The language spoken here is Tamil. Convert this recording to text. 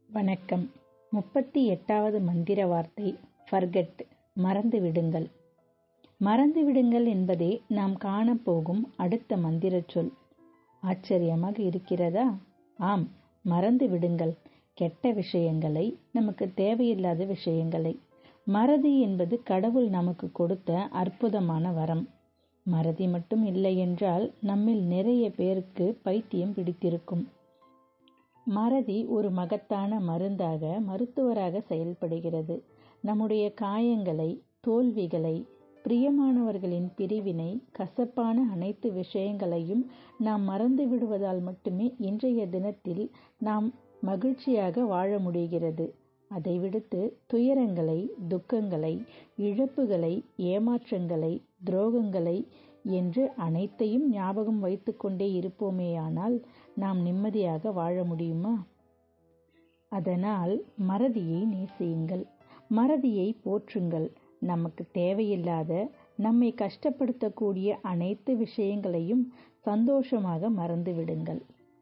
வணக்கம். 38வது மந்திர வார்த்தை ஃபர்கெட், மறந்துவிடுங்கள். மறந்துவிடுங்கள் என்பதே நாம் காணப்போகும் அடுத்த மந்திர சொல். ஆச்சரியமாக இருக்கிறதா? ஆம், மறந்துவிடுங்கள். கெட்ட விஷயங்களை, நமக்கு தேவையில்லாத விஷயங்களை. மறதி என்பது கடவுள் நமக்கு கொடுத்த அற்புதமான வரம். மறதி மட்டும் இல்லை என்றால் நம்மில் நிறைய பேருக்கு பைத்தியம் பிடித்திருக்கும். மறதி ஒரு மகத்தான மருந்தாக, மருத்துவராக செயல்படுகிறது. நம்முடைய காயங்களை, தோல்விகளை, பிரியமானவர்களின் பிரிவினை, கசப்பான அனைத்து விஷயங்களையும் நாம் மறந்து விடுவதால் மட்டுமே இன்றைய தினத்தில் நாம் மகிழ்ச்சியாக வாழ முடிகிறது. அதை விடுத்து துயரங்களை, துக்கங்களை, இழப்புகளை, ஏமாற்றங்களை, துரோகங்களை என்று அனைத்தையும் ஞாபகம் வைத்து கொண்டே இருப்போமேயானால் நாம் நிம்மதியாக வாழ முடியுமா? அதனால் மறதியை நேசியுங்கள், மறதியை போற்றுங்கள். நமக்கு தேவையில்லாத, நம்மை கஷ்டப்படுத்தக்கூடிய அனைத்து விஷயங்களையும் சந்தோஷமாக மறந்து விடுங்கள்.